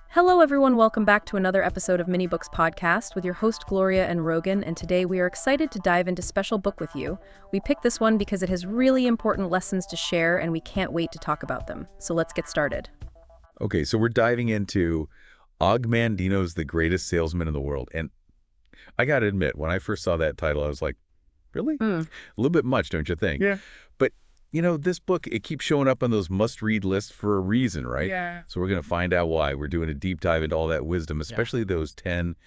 Hello, everyone. Welcome back to another episode of Mini Books Podcast with your host, Gloria and Rogan. And today we are excited to dive into Special Book with You. We picked this one because it has really important lessons to share, and we can't wait to talk about them. So let's get started. Okay, so we're diving into Og Mandino's The Greatest Salesman in the World. And I got to admit, when I first saw that title, I was like, really? A little bit much, don't you think? Yeah. But, you know, this book, it keeps showing up on those must-read lists for a reason, right? Yeah. So we're going to find out why. We're doing a deep dive into all that wisdom, especially those 10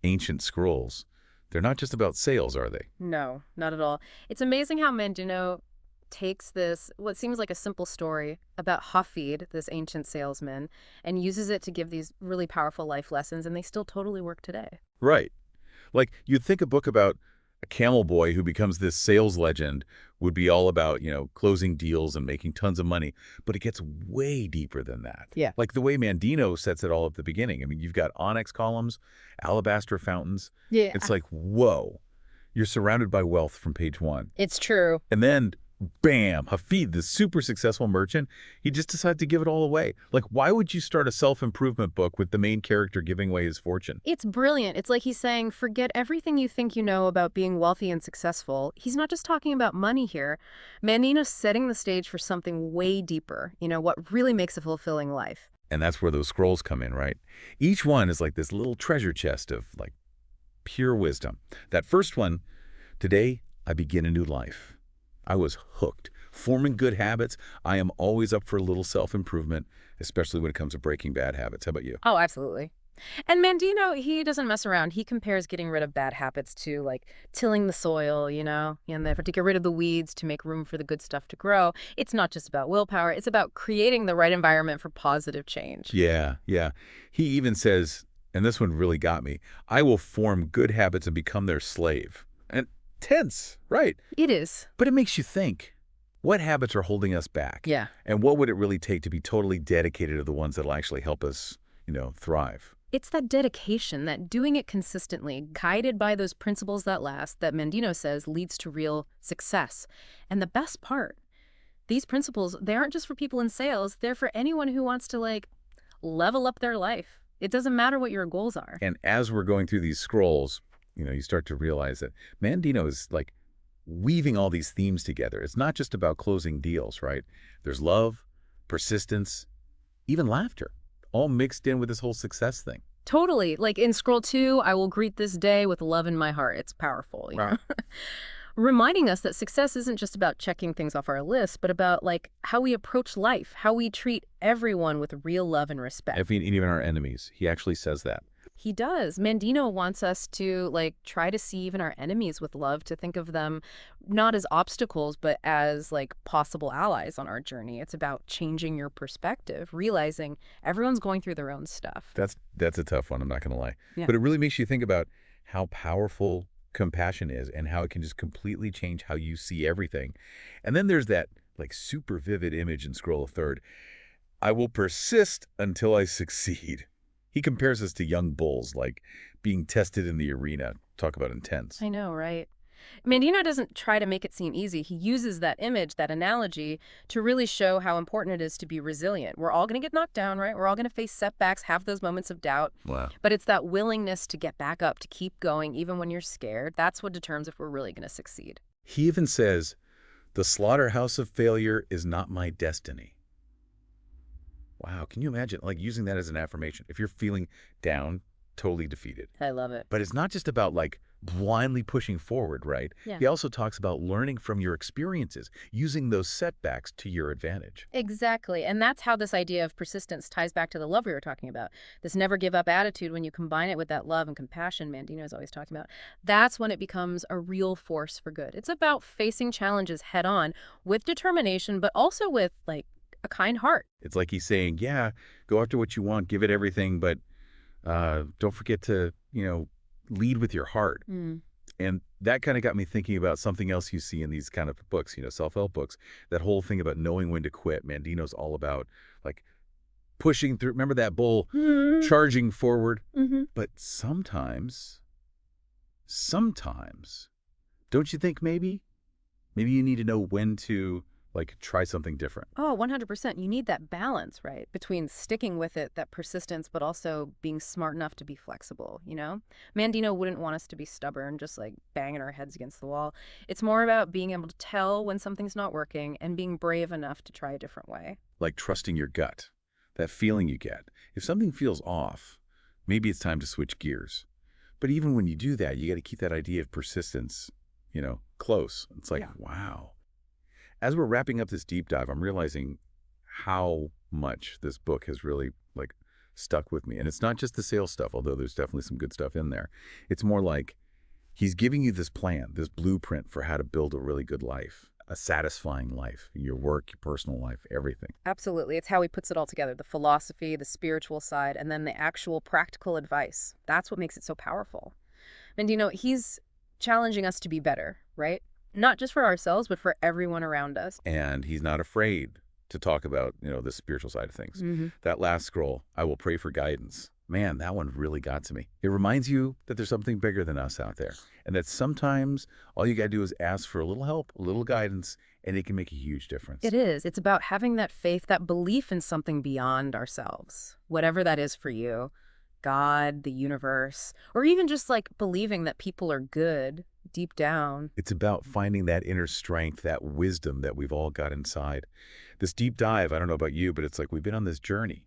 ancient scrolls. They're not just about sales, are they? No, not at all. It's amazing how Mandino takes this, what seems like a simple story about Hafid, this ancient salesman, and uses it to give these really powerful life lessons, and they still totally work today. Right. Like, you'd think a book about a camel boy who becomes this sales legend would be all about, you know, closing deals and making tons of money. But it gets way deeper than that. Yeah. Like the way Mandino sets it all at the beginning. I mean, you've got onyx columns, alabaster fountains. Yeah. It's like, whoa, you're surrounded by wealth from page one. It's true. And then, bam, Hafid, the super successful merchant, he just decided to give it all away. Like, why would you start a self-improvement book with the main character giving away his fortune? It's brilliant. It's like he's saying, forget everything you think you know about being wealthy and successful. He's not just talking about money here. Mandino's setting the stage for something way deeper, you know, what really makes a fulfilling life. And that's where those scrolls come in, right? Each one is like this little treasure chest of, like, pure wisdom. That first one, today I begin a new life. I was hooked. Forming good habits, I am always up for a little self-improvement, especially when it comes to breaking bad habits. How about you? Oh, absolutely. And Mandino, he doesn't mess around. He compares getting rid of bad habits to, like, tilling the soil, you know, and to get rid of the weeds to make room for the good stuff to grow. It's not just about willpower. It's about creating the right environment for positive change. Yeah. He even says, and this one really got me, I will form good habits and become their slave. And tense, right? It is. But it makes you think, what habits are holding us back? Yeah. And what would it really take to be totally dedicated to the ones that'll actually help us, you know, thrive? It's that dedication, that doing it consistently, guided by those principles that last, that Mandino says leads to real success. And the best part, these principles, they aren't just for people in sales. They're for anyone who wants to, like, level up their life. It doesn't matter what your goals are. And as we're going through these scrolls, you know, you start to realize that Mandino is, like, weaving all these themes together. It's not just about closing deals, right? There's love, persistence, even laughter, all mixed in with this whole success thing. Totally. Like in scroll 2, I will greet this day with love in my heart. It's powerful, you know? Reminding us that success isn't just about checking things off our list, but about, like, how we approach life, how we treat everyone with real love and respect. Even our enemies. He actually says that. He does. Mandino wants us to, like, try to see even our enemies with love, to think of them not as obstacles, but as, like, possible allies on our journey. It's about changing your perspective, realizing everyone's going through their own stuff. That's a tough one, I'm not going to lie. Yeah. But it really makes you think about how powerful compassion is and how it can just completely change how you see everything. And then there's that, like, super vivid image in scroll 3rd. I will persist until I succeed. He compares us to young bulls, like being tested in the arena. Talk about intense. I know, right? Mandino doesn't try to make it seem easy. He uses that image, that analogy, to really show how important it is to be resilient. We're all going to get knocked down, right? We're all going to face setbacks, have those moments of doubt. Wow. But it's that willingness to get back up, to keep going, even when you're scared. That's what determines if we're really going to succeed. He even says, the slaughterhouse of failure is not my destiny. Wow, can you imagine, like, using that as an affirmation? If you're feeling down, totally defeated. I love it. But it's not just about, like, blindly pushing forward, right? Yeah. He also talks about learning from your experiences, using those setbacks to your advantage. Exactly. And that's how this idea of persistence ties back to the love we were talking about. This never give up attitude, when you combine it with that love and compassion Mandino is always talking about, that's when it becomes a real force for good. It's about facing challenges head on with determination, but also with, like, a kind heart. It's like he's saying, yeah, go after what you want, give it everything, but don't forget to, you know, lead with your heart. And that kind of got me thinking about something else you see in these kind of books, you know, self-help books. That whole thing about knowing when to quit. Mandino's all about, like, pushing through. Remember that bull charging forward? But sometimes, don't you think maybe Maybe you need to know when to, like, try something different. Oh, 100%. You need that balance, right? Between sticking with it, that persistence, but also being smart enough to be flexible, you know? Mandino wouldn't want us to be stubborn, just like banging our heads against the wall. It's more about being able to tell when something's not working and being brave enough to try a different way. Like trusting your gut, that feeling you get. If something feels off, maybe it's time to switch gears. But even when you do that, you got to keep that idea of persistence, close. It's like, Yeah. wow. As we're wrapping up this deep dive, I'm realizing how much this book has really, like, stuck with me. And it's not just the sales stuff, although there's definitely some good stuff in there. It's more like he's giving you this plan, this blueprint for how to build a really good life, a satisfying life, your work, your personal life, everything. Absolutely. It's how he puts it all together, the philosophy, the spiritual side, and then the actual practical advice. That's what makes it so powerful. And, he's challenging us to be better, right? Not just for ourselves, but for everyone around us. And he's not afraid to talk about, the spiritual side of things. Mm-hmm. That last scroll, I will pray for guidance. Man, that one really got to me. It reminds you that there's something bigger than us out there, and that sometimes all you got to do is ask for a little help, a little guidance, and it can make a huge difference. It is. It's about having that faith, that belief in something beyond ourselves, whatever that is for you, God, the universe, or even just like believing that people are good deep down. It's about finding that inner strength, that wisdom that we've all got inside. This deep dive, I don't know about you, but it's like we've been on this journey.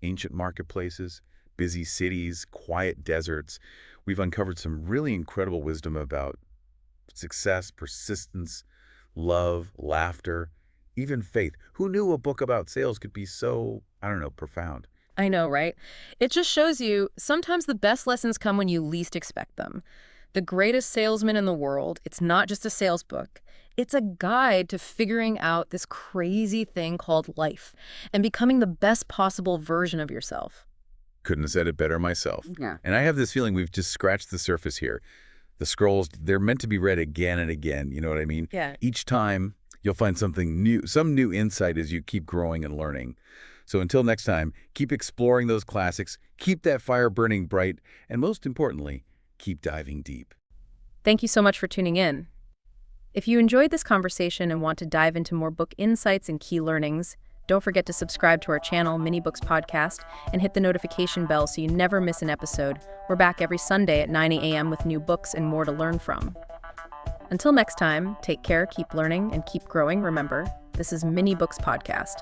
Ancient marketplaces, busy cities, quiet deserts. We've uncovered some really incredible wisdom about success, persistence, love, laughter, even faith. Who knew a book about sales could be so, I don't know, profound? I know, right? It just shows you sometimes the best lessons come when you least expect them. The greatest salesman in the world, it's not just a sales book. It's a guide to figuring out this crazy thing called life and becoming the best possible version of yourself. Couldn't have said it better myself. Yeah. And I have this feeling we've just scratched the surface here. The scrolls, they're meant to be read again and again, you know what I mean? Yeah. Each time you'll find something new, some new insight as you keep growing and learning. So until next time, keep exploring those classics, keep that fire burning bright, and most importantly, keep diving deep. Thank you so much for tuning in. If you enjoyed this conversation and want to dive into more book insights and key learnings, don't forget to subscribe to our channel, Mini Books Podcast, and hit the notification bell so you never miss an episode. We're back every Sunday at 9 a.m. with new books and more to learn from. Until next time, take care, keep learning, and keep growing. Remember, this is Mini Books Podcast.